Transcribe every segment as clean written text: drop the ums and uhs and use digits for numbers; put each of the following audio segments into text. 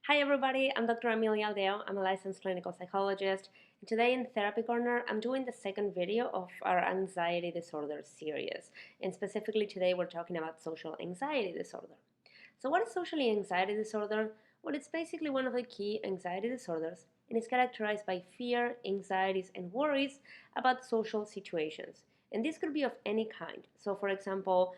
Hi everybody, I'm Dr. Amelia Aldeo. I'm a licensed clinical psychologist, and today in Therapy Corner, I'm doing the second video of our anxiety disorder series. And specifically today, we're talking about social anxiety disorder. So what is social anxiety disorder? Well, it's basically one of the key anxiety disorders, and it's characterized by fear, anxieties, and worries about social situations. And this could be of any kind. So for example,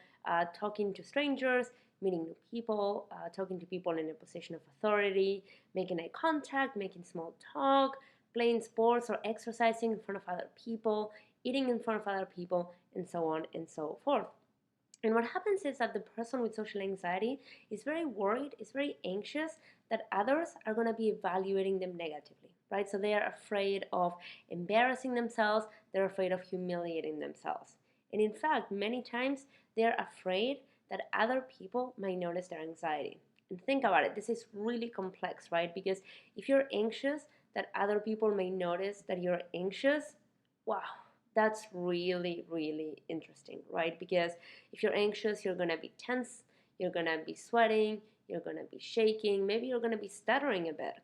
talking to strangers, meeting new people, talking to people in a position of authority, making eye contact, making small talk, playing sports or exercising in front of other people, eating in front of other people, and so on and so forth. And what happens is that the person with social anxiety is very worried, is very anxious that others are going to be evaluating them negatively, right? So they are afraid of embarrassing themselves, they're afraid of humiliating themselves. And in fact, many times they're afraid that other people might notice their anxiety. And think about it, this is really complex, right? Because if you're anxious that other people may notice that you're anxious, wow, that's really, really interesting, right? Because if you're anxious, you're going to be tense, you're going to be sweating, you're going to be shaking, maybe you're going to be stuttering a bit.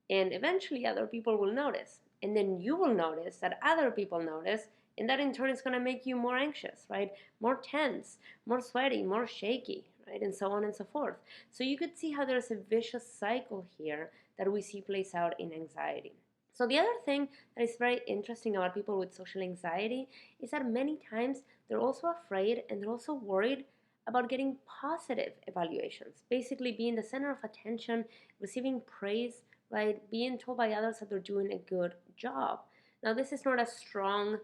And eventually, other people will notice. And then you will notice that other people notice, and that in turn is going to make you more anxious, right? More tense, more sweaty, more shaky, right? And so on and so forth. So you could see how there's a vicious cycle here that we see plays out in anxiety. So the other thing that is very interesting about people with social anxiety is that many times they're also afraid and they're also worried about getting positive evaluations, basically being the center of attention, receiving praise, right? Being told by others that they're doing a good job. Now, this is not as strong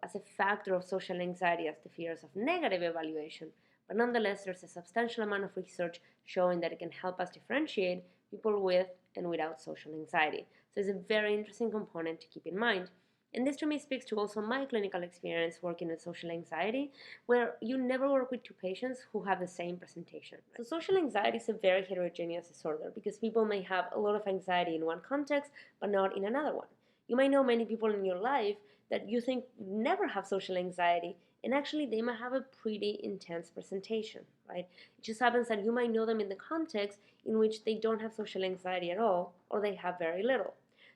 as a factor of social anxiety as the fears of negative evaluation, but nonetheless, there's a substantial amount of research showing that it can help us differentiate people with and without social anxiety. So it's a very interesting component to keep in mind. And this to me speaks to also my clinical experience working with social anxiety, where you never work with two patients who have the same presentation. So social anxiety is a very heterogeneous disorder because people may have a lot of anxiety in one context, but not in another one. You might know many people in your life that you think never have social anxiety, and actually they might have a pretty intense presentation, right? It just happens that you might know them in the context in which they don't have social anxiety at all, or they have very little.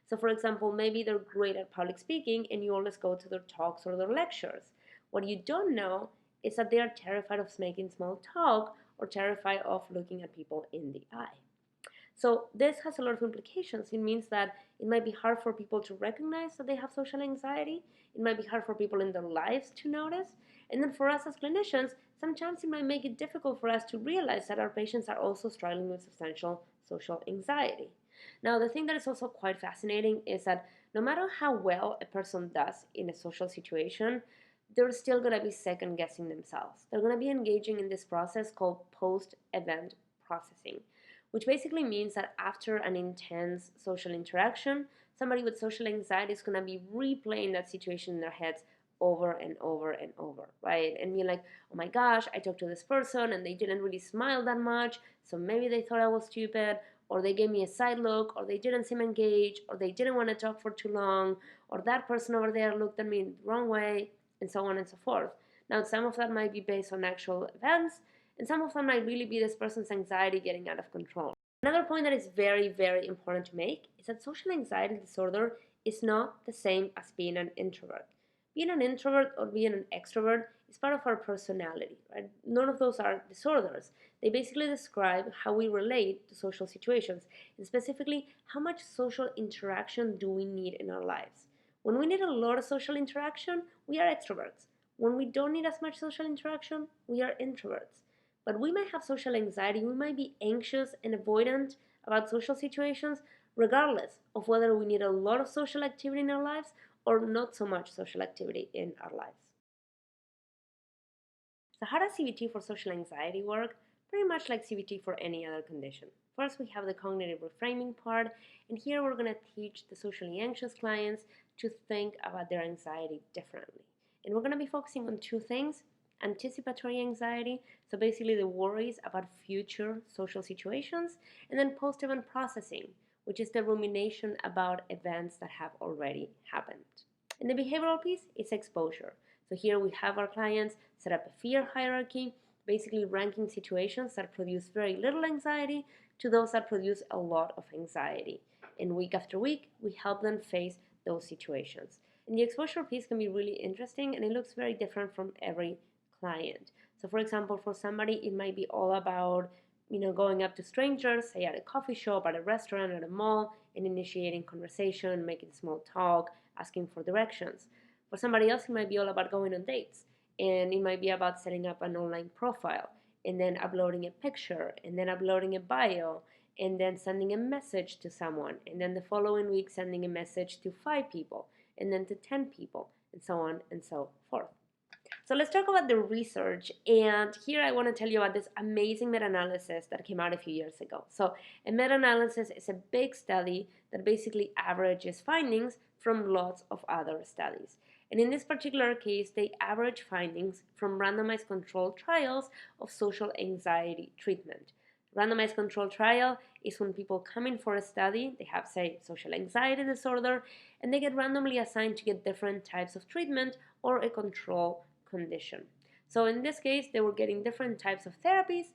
So for example, maybe they're great at public speaking and you always go to their talks or their lectures. What you don't know is that they are terrified of making small talk or terrified of looking at people in the eye. So this has a lot of implications. It means that it might be hard for people to recognize that they have social anxiety. It might be hard for people in their lives to notice. And then for us as clinicians, sometimes it might make it difficult for us to realize that our patients are also struggling with substantial social anxiety. Now, the thing that is also quite fascinating is that no matter how well a person does in a social situation, they're still going to be second guessing themselves. They're going to be engaging in this process called post-event processing, which basically means that after an intense social interaction, somebody with social anxiety is going to be replaying that situation in their heads over and over and over, right? And be like, oh my gosh, I talked to this person and they didn't really smile that much, so maybe they thought I was stupid, or they gave me a side look, or they didn't seem engaged, or they didn't want to talk for too long, or that person over there looked at me the wrong way, and so on and so forth. Now, some of that might be based on actual events, and some of them might really be this person's anxiety getting out of control. Another point that is very, very important to make is that social anxiety disorder is not the same as being an introvert. Being an introvert or being an extrovert is part of our personality, right? None of those are disorders. They basically describe how we relate to social situations, and specifically how much social interaction do we need in our lives. When we need a lot of social interaction, we are extroverts. When we don't need as much social interaction, we are introverts. But we might have social anxiety, we might be anxious and avoidant about social situations, regardless of whether we need a lot of social activity in our lives or not so much social activity in our lives. So how does CBT for social anxiety work? Pretty much like CBT for any other condition. First, we have the cognitive reframing part, and here we're going to teach the socially anxious clients to think about their anxiety differently. And we're going to be focusing on two things: anticipatory anxiety, so basically the worries about future social situations, and then post-event processing, which is the rumination about events that have already happened. And the behavioral piece is exposure. So here we have our clients set up a fear hierarchy, basically ranking situations that produce very little anxiety to those that produce a lot of anxiety. And week after week, we help them face those situations. And the exposure piece can be really interesting, and it looks very different from every client. So for example, for somebody, it might be all about going up to strangers, say at a coffee shop, at a restaurant, at a mall, and initiating conversation, making small talk, asking for directions. For somebody else, it might be all about going on dates, and it might be about setting up an online profile, and then uploading a picture, and then uploading a bio, and then sending a message to someone, and then the following week sending a message to 5 people, and then to 10 people, and so on and so forth. So let's talk about the research, and here I want to tell you about this amazing meta-analysis that came out a few years ago. So a meta-analysis is a big study that basically averages findings from lots of other studies. And in this particular case, they average findings from randomized controlled trials of social anxiety treatment. Randomized controlled trial is when people come in for a study, they have, say, social anxiety disorder, and they get randomly assigned to get different types of treatment or a control condition. So in this case, they were getting different types of therapies,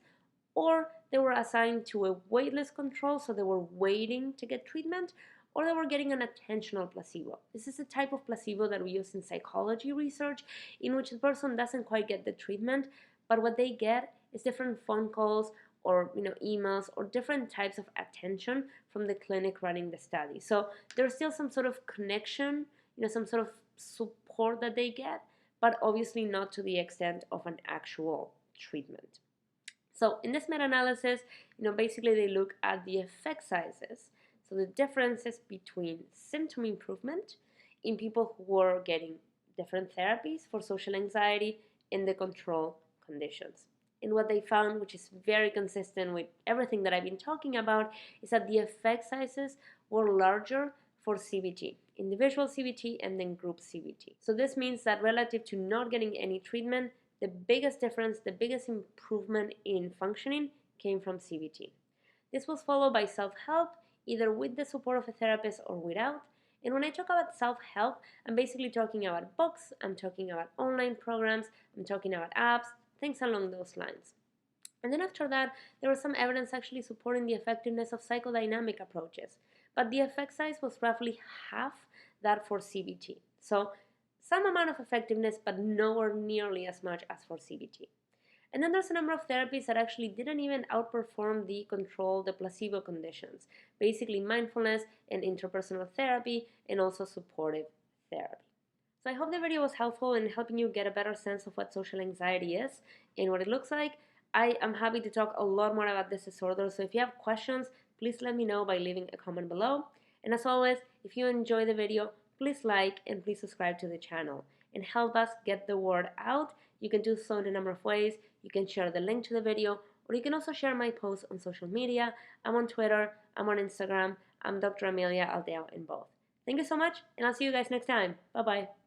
or they were assigned to a waitlist control, so they were waiting to get treatment, or they were getting an attentional placebo. This is a type of placebo that we use in psychology research, in which the person doesn't quite get the treatment, but what they get is different phone calls or emails or different types of attention from the clinic running the study. So there's still some sort of connection, some sort of support that they get, but obviously not to the extent of an actual treatment. So in this meta-analysis, basically they look at the effect sizes, so the differences between symptom improvement in people who were getting different therapies for social anxiety and the control conditions. And what they found, which is very consistent with everything that I've been talking about, is that the effect sizes were larger for CBT, individual CBT and then group CBT. So this means that relative to not getting any treatment, the biggest difference, the biggest improvement in functioning came from CBT. This was followed by self-help, either with the support of a therapist or without. And when I talk about self-help, I'm basically talking about books, I'm talking about online programs, I'm talking about apps, things along those lines. And then after that, there was some evidence actually supporting the effectiveness of psychodynamic approaches. But the effect size was roughly half that for CBT. So some amount of effectiveness, but nowhere nearly as much as for CBT. And then there's a number of therapies that actually didn't even outperform the control, the placebo conditions. Basically mindfulness and interpersonal therapy and also supportive therapy. So I hope the video was helpful in helping you get a better sense of what social anxiety is and what it looks like. I am happy to talk a lot more about this disorder, so if you have questions, please let me know by leaving a comment below. And as always, if you enjoy the video, please like and please subscribe to the channel and help us get the word out. You can do so in a number of ways. You can share the link to the video, or you can also share my posts on social media. I'm on Twitter, I'm on Instagram, I'm Dr. Amelia Aldeo in both. Thank you so much, and I'll see you guys next time. Bye-bye.